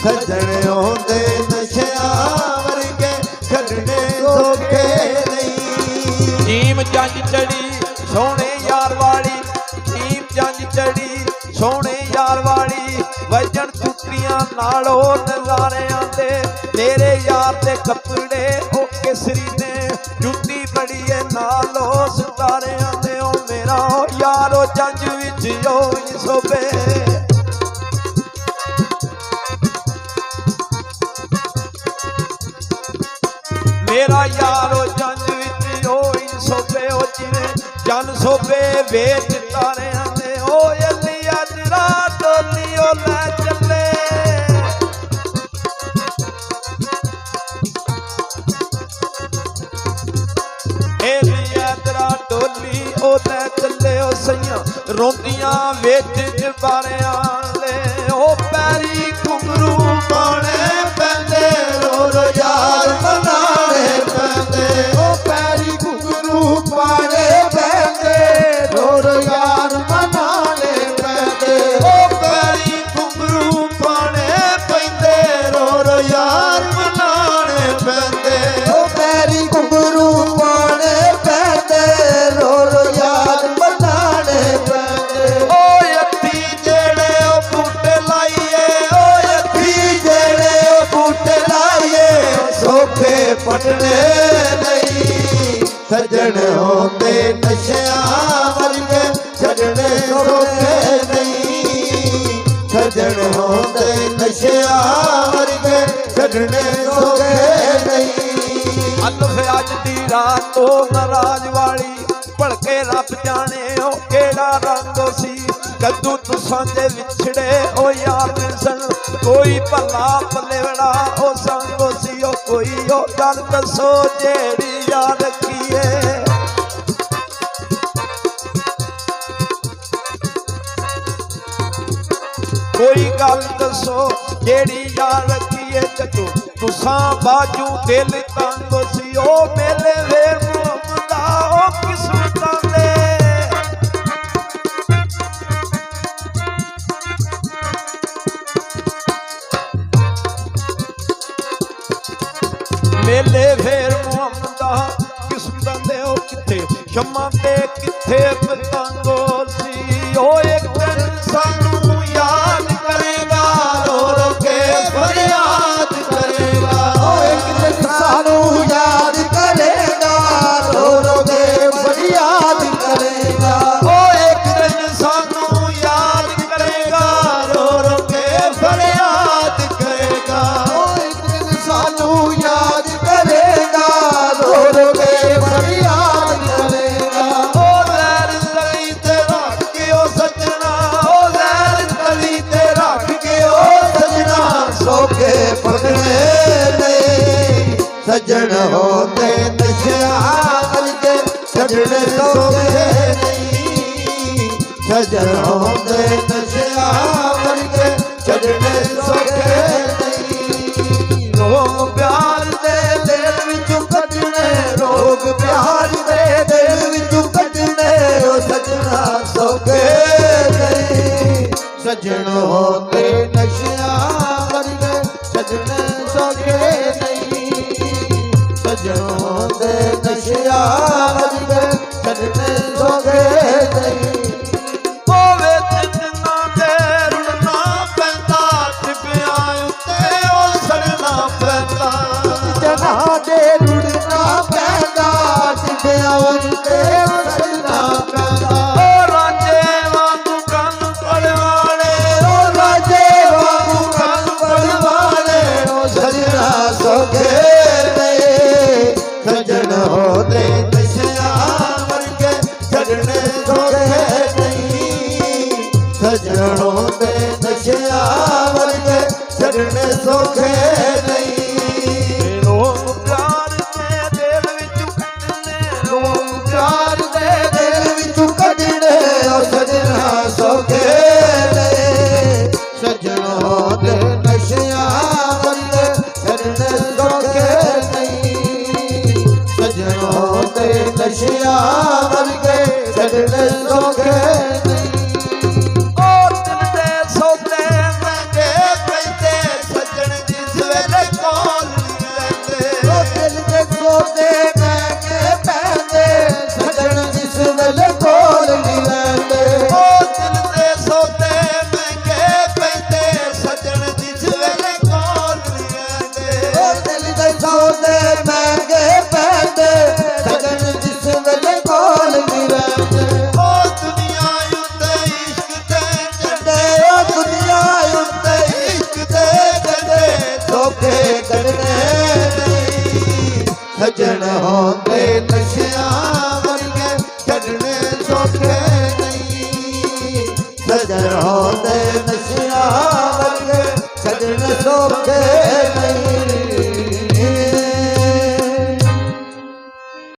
ਸੱਜਣ ਆਉਂਦੇ ਨਸ਼ਿਆਂ ਵਰਗੇ ਛੱਡਣੇ ਸੌਖੇ ਨਹੀਂ। ਨੀਮ ਜੰਜ ਚੜੀ ਸੋਹਣੇ ਯਾਰ ਵਾਲੀ, ਨੀਮ ਜੰਜ ਚੜੀ ਸੋਹਣੇ ਯਾਰ ਵਾਲੀ, ਵਜਣ ਟੁੱਟੀਆਂ ਨਾਲੋਂ ਨਜ਼ਾਰਿਆਂ ਦੇ। ਤੇਰੇ ਯਾਰ ਦੇ ਕੱਪੜੇ ਉਹ ਕੇਸਰੀ ਨੇ, ਜੁੱਤੀ ਬੜੀ ਏ ਨਾਲੋਂ ਸਿਤਾਰਿਆਂ ਦੇ। ਉਹ ਮੇਰਾ ਯਾਰ ਉਹ ਜੰਜ ਵਿੱਚ ਉਹ ਸੋਭੇ, ਮੇਰਾ ਯਾਰ ਉਹ ਜੰਜ ਵਿੱਚ ਉਹ ਸੋਭੇ। ਉਹ ਜਿਵੇਂ ਜਨ ਸੋਭੇ ਵੇਚ ਤਾਰਿਆਂ ਦੇ। ਉਹ ਅਲੀ ਅਜਰਾ ਟੋਲੀ ਉਹ ਲੈ ਚੱਲੇ, ਟੋਲੀ ਉਹ ਲੈ ਚੱਲੇ। ਉਹ ਸਈਆਂ ਰੋਂਦੀਆਂ ਵਿੱਚ ਜਬਾਰਿਆਂ ਦੇ। ਉਹ ਪੈਰੀ ਘੁੰਗਰੂ ਪਾਉਣੇ ਪੈਂਦੇ, ਰੋ ਰੋ ਯਾਰ ਮਨਾਣੇ ਪੈਂਦੇ। ਉਹ ਪੈਰੀ ਘੁੰਗਰੂ ਪਾਣੇ ਪੈਂਦੇ, ਰੋ ਰੋ ਯਾਰ ਮਨਾਣੇ ਪੈਂਦੇ। ਉਹ ਪੈਰੀ ਘੁੰਗਰੂ ਪਾਉਣੇ ਪੈਂਦੇ, ਰੋ ਰੋ ਯਾਰ ਮਨਾਣੇ ਪੈਂਦੇ। ਉਹ ਪੈਰੀ ਘੁੰਗਰੂ ਪਾਣੇ ਪੈਂਦੇ, ਰੋ ਰੋ ਯਾਰ ਮਨਾਣੇ ਪੈਂਦੇ। ਉਹ ਅੱਖੀ ਜਿਹੜੇ ਉਹ ਬੂਟੇ ਲਾਈਏ, ਉਹ ਅੱਖੀ ਜਿਹੜੇ ਉਹ ਬੂਟੇ ਲਾਈਏ ਸੌਖੇ ਪਟਨੇ ਨਹੀਂ। ਸੱਜਣ ਹੁੰਦੇ ਨਸ਼ਿਆਂ ਵਰਗੇ ਛੱਡਣੇ ਸੌਖੇ ਨਹੀਂ। ਸੱਜਣ ਹੁੰਦੇ ਨਸ਼ਿਆਂ ਵਰਗੇ ਛੱਡਣੇ ਸੌਖੇ ਨਹੀਂ। ਅਲਫ ਅੱਜ ਦੀ ਰਾਤ ਉਹ ਨਾਰਾਜ਼ ਵਾਲੀ, ਭਲਕੇ ਰੱਬ ਜਾਣੇ ਉਹ ਕਿਹੜਾ ਰੰਗ ਸੀ। ਕਦੋਂ ਤੁਸਾਂ ਦੇ ਵਿਛੜੇ ਉਹ ਯਾਰ ਮਿਲਣ, ਕੋਈ ਭਲਾ ਪਲੇਵੜਾ ਉਹ ਸੰਗ ਸੀ। ਉਹ ਕੋਈ ਉਹ ਗੱਲ ਦੱਸੋ ਜਿਹੜੀ ਯਾਦ ਰੱਖੀਏ, ਕੋਈ ਗੱਲ ਦੱਸੋ ਜਿਹੜੀ ਯਾਦ ਰੱਖੀਏ। ਜਦੋਂ ਤੁਸਾਂ ਬਾਜੂ ਦਿਲ ਤੰਗ ਸੀ। ਉਹ ਮੇਲੇ ਵੇਰ ਮੁਹੰਮਦਾ ਉਹ ਕਿਸਮਤਾਂ ਦੇ, ਮੇਲੇ ਫੇਰ ਮੁਹੰਮਦਾ ਕਿਸਮਤਾਂ ਦੇ। ਉਹ ਕਿੱਥੇ ਸ਼ਮਾਂ ਤੇ ਕਿੱਥੇ ਪਤੰਗੋ ਸੀ। ਉਹ ਇੱਕ ਦਿਨ ਸਾਨੂੰ ਯਾਦ ਕਰੇਗਾ, ਰੋ ਰੋ ਕੇ ਫਰਿਆਦ ਕਰੇਗਾ। ਉਹ ਇੱਕ ਦਿਨ ਸਾਨੂੰ ਯਾਦ ਕਰੇਗਾ, ਰੋ ਰੋ ਕੇ ਫਰਿਆਦ ਕਰੇਗਾ। ਉਹ ਇੱਕ ਦਿਨ ਸਾਨੂੰ ਯਾਦ ਕਰੇਗਾ, ਰੋ ਰੋ ਕੇ ਫਰਿਆਦ ਕਰੇਗਾ। ਉਹ ਇੱਕ ਦਿਨ ਸਾਨੂੰ ਯਾਦ ਕਰੇਗਾ, ਰੋ ਰੋ ਕੇ ਫਰਿਆਦ ਕਰੇਗਾ। ਉਹ ਲਹਿਰ ਤਲੀ ਤੇ ਰੱਖ ਕੇ ਉਹ ਸੱਜਣਾ, ਉਹ ਲਹਿਰ ਤਲੀ ਤੇ ਰੱਖ ਕੇ ਉਹ ਸੱਜਣਾ, ਸੌਖੇ ਪਕੜੇ ਨਹੀਂ। ਸੱਜਣ ਹੁੰਦੇ ਨਸ਼ਿਆਂ ਵਰਗੇ ਛੱਡਣੇ ਸੌਖੇ ਨਹੀਂ। ਸੱਜਣ ਹੁੰਦੇ ਨਸ਼ਿਆਂ ਵਰਗੇ ਛੱਡਣੇ ਸੌਖੇ ਨਹੀਂ। ਰੋਗ ਪਿਆਰ ਦੇ ਦਿਲ ਵਿੱਚੋਂ ਕੱਢਣੇ, ਰੋਗ ਪਿਆਰ ਦੇ ਦਿਲ ਵਿੱਚੋਂ ਕੱਢਣੇ ਉਹ ਸੱਜਣਾ ਸੌਖੇ ਨਹੀਂ। ਸੱਜਣ ਹੁੰਦੇ ਨਸ਼ਿਆਂ ਵਰਗੇ ਛੱਡਣੇ ਸੌਖੇ ਨਹੀਂ। ਸੱਜਣ ਹੁੰਦੇ ਨਸ਼ਿਆਂ ਵਰਗੇ ਛੱਡਣੇ ਸੌਖੇ ਨਹੀਂ। ਉਹ ਵਿੱਚ ਜਿੰਨਾ ਤੇ ਰੁੜਨਾ ਪੈਂਦਾ, ਟਿੱਬਿਆਂ ਉੱਤੇ ਉਹ ਸੜਨਾ ਪੈਂਦਾ। ਜਨਾ ਦੇ ਰੁੜਨਾ ਪੈਂਦਾ, ਟਿੱਬਿਆਂ ਉੱਤੇ ਸੜਨਾ ਪੈਂਦਾ। ਉਹ ਰਾਂਝੇ ਵਾਂਗੂ ਕੰਨ ਪੜਵਾਣੇ, ਉਹ ਰਾਜੇ ਵਾਂਗੂ ਕੰਨ ਪੜਵਾਣੇ ਉਹ ਸੱਜਣਾ ਸੌਖੇ ਨਹੀਂ। ਸੱਜਣ ਹੁੰਦੇ ਨਸ਼ਿਆਂ ਵਰਗੇ ਛੱਡਣੇ ਸੌਖੇ ਨਹੀਂ। ਸੱਜਣ ਹੁੰਦੇ ਨਸ਼ਿਆਂ ਵਰਗੇ ਛੱਡਣੇ ਸੌਖੇ ਨਹੀਂ। ਲੋਕ ਪਿਆਰ ਦੇ ਦਿਲ ਵਿੱਚੋਂ ਕੱਢਣੇ, ਲੋਕ ਪਿਆਰ ਦੇ ਦਿਲ ਵਿੱਚੋਂ ਕੱਢਣੇ ਉਹ ਸੱਜਣਾ ਸੌਖੇ ਨਹੀਂ। ਸੱਜਣ ਹੁੰਦੇ ਨਸ਼ਿਆਂ ਵਰਗੇ ਛੱਡਣੇ ਸੌਖੇ ਨਹੀਂ। ਸੱਜਣ ਹੁੰਦੇ ਨਸ਼ਿਆਂ ਵਰਗੇ ਛੱਡਣੇ ਸੌਖੇ ਨਹੀਂ। ਉਹ ਦਿਲ ਦੇ ਸੌਦੇ ਮਹਿੰਗੇ ਪੈਂਦੇ, ਸੱਜਣ ਸੌਖੇ